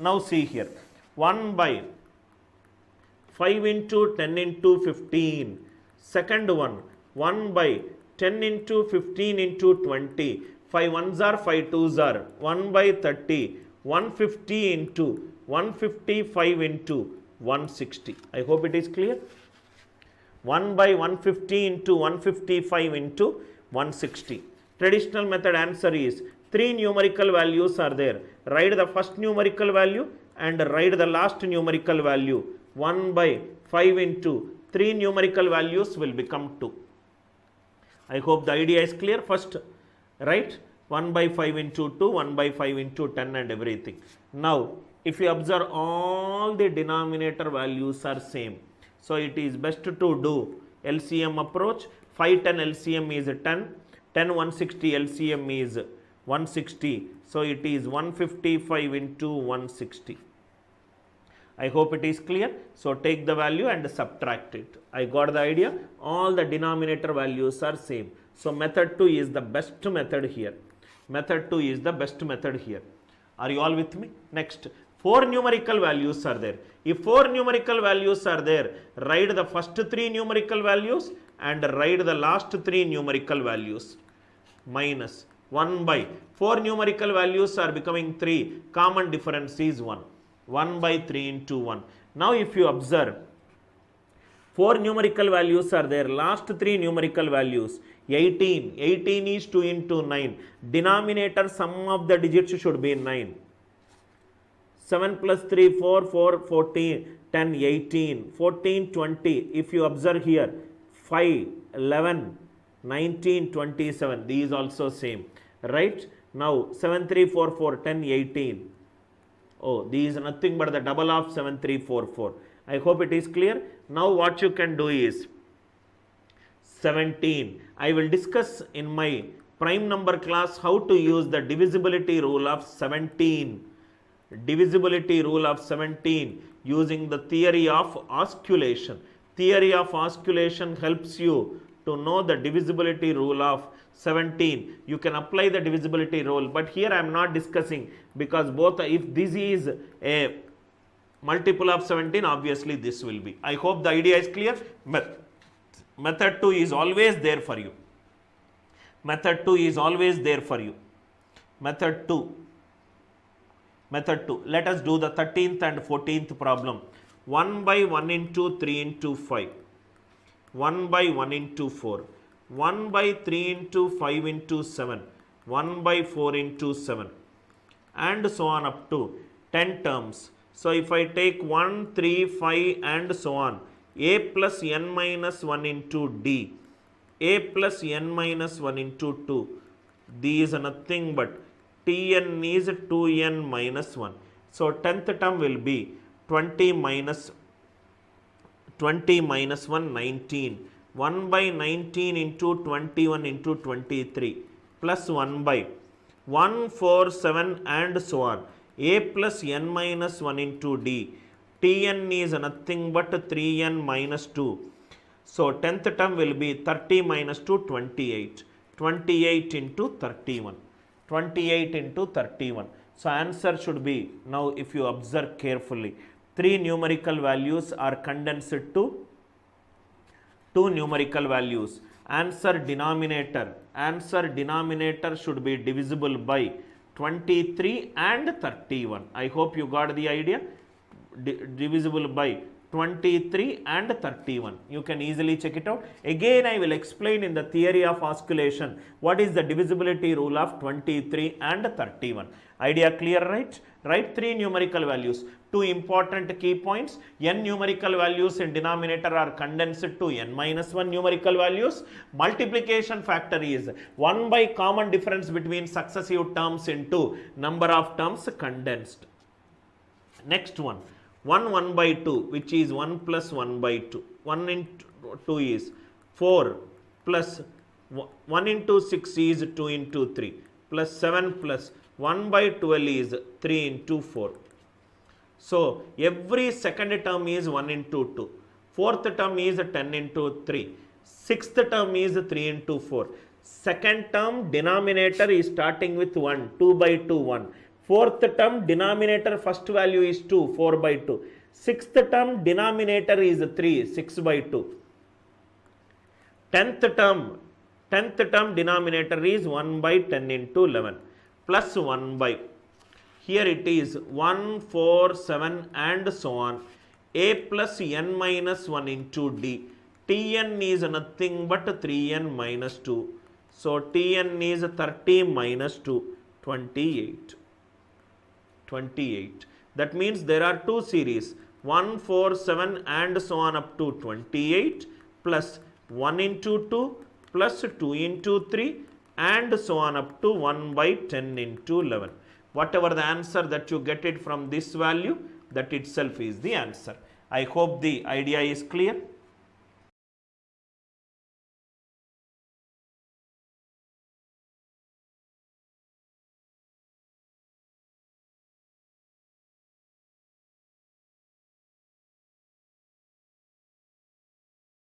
Now see here, 1 by 5 into 10 into 15. Second one, 1 by 10 into 15 into 20. 5 ones are 5 twos are 1 by 30. 150 into 155 into 160. I hope it is clear. 1 by 150 into 155 into 160. Traditional method answer is 3 numerical values are there. Write the first numerical value and write the last numerical value. 1 by 5 into 3 numerical values will become 2. I hope the idea is clear. First, right? 1 by 5 into 2, 1 by 5 into 10 and everything. Now, if you observe, all the denominator values are same. So, it is best to do LCM approach. 5, 10 LCM is 10. 10, 160 LCM is 160. So, it is 155 into 160. I hope it is clear. So, take the value and subtract it. I got the idea. All the denominator values are same. So, method 2 is the best method here. Method 2 is the best method here. Are you all with me? Next, 4 numerical values are there. If 4 numerical values are there, write the first 3 numerical values and write the last 3 numerical values. Minus 1 by 4 numerical values are becoming 3. Common difference is 1. 1 by 3 into 1. Now, if you observe, 4 numerical values are there. Last 3 numerical values, 18. 18 is 2 into 9. Denominator sum of the digits should be 9. 7 plus 3, 4, 4, 14, 10, 18, 14, 20. If you observe here, 5, 11, 19, 27. These also same. Right? Now, 7, 3, 4, 4, 10, 18. Oh, these is nothing but the double of 7, 3, 4, 4. I hope it is clear. Now, what you can do is 17. I will discuss in my prime number class how to use the divisibility rule of 17. Divisibility rule of 17 using the theory of osculation. Theory of osculation helps you to know the divisibility rule of 17. You can apply the divisibility rule, but here I am not discussing, because both, if this is a multiple of 17, obviously this will be. I hope the idea is clear. Method 2 is always there for you. Method 2 is always there for you. Method 2. Method 2. Let us do the 13th and 14th problem. 1 by 1 into 3 into 5. 1 by 1 into 4. 1 by 3 into 5 into 7. 1 by 4 into 7. And so on up to 10 terms. So, if I take 1, 3, 5 and so on, a plus n minus 1 into d, a plus n minus 1 into 2, these are nothing but Tn is 2n minus 1. So, 10th term will be 20 minus 1, 19. 1 by 19 into 21 into 23 plus 1 by 1, 4, 7 and so on. A plus n minus 1 into d. Tn is nothing but 3n minus 2. So, 10th term will be 30 minus 2, 28. 28 into 31. 28 into 31. So, answer should be, now if you observe carefully, 3 numerical values are condensed to 2 numerical values. Answer denominator should be divisible by 23 and 31. I hope you got the idea. Divisible by 23 and 31. You can easily check it out. Again, I will explain in the theory of osculation what is the divisibility rule of 23 and 31. Idea clear, right? Write 3 numerical values. 2 important key points. N numerical values in denominator are condensed to n minus 1 numerical values. Multiplication factor is 1 by common difference between successive terms into number of terms condensed. Next one. 1 by 2, which is 1 plus 1 by 2. 1 into 2 is 4 plus 1 into 6 is 2 into 3 plus 7 plus 1 by 12 is 3 into 4. So, every second term is 1 into 2. Fourth term is 10 into 3. Sixth term is 3 into 4. Second term denominator is starting with 1. 2 by 2, 1. Fourth term denominator first value is 2, 4 by 2. Sixth term denominator is 3, 6 by 2. Tenth term denominator is 1 by 10 into 11 plus 1 by, here it is 1, 4, 7 and so on, a plus n minus 1 into d. Tn is nothing but 3n minus 2. So Tn is 30 minus 2, 28. 28. That means there are two series, 1, 4, 7 and so on up to 28 plus 1 into 2 plus 2 into 3 and so on up to 1 by 10 into 11. Whatever the answer that you get it from this value, that itself is the answer. I hope the idea is clear.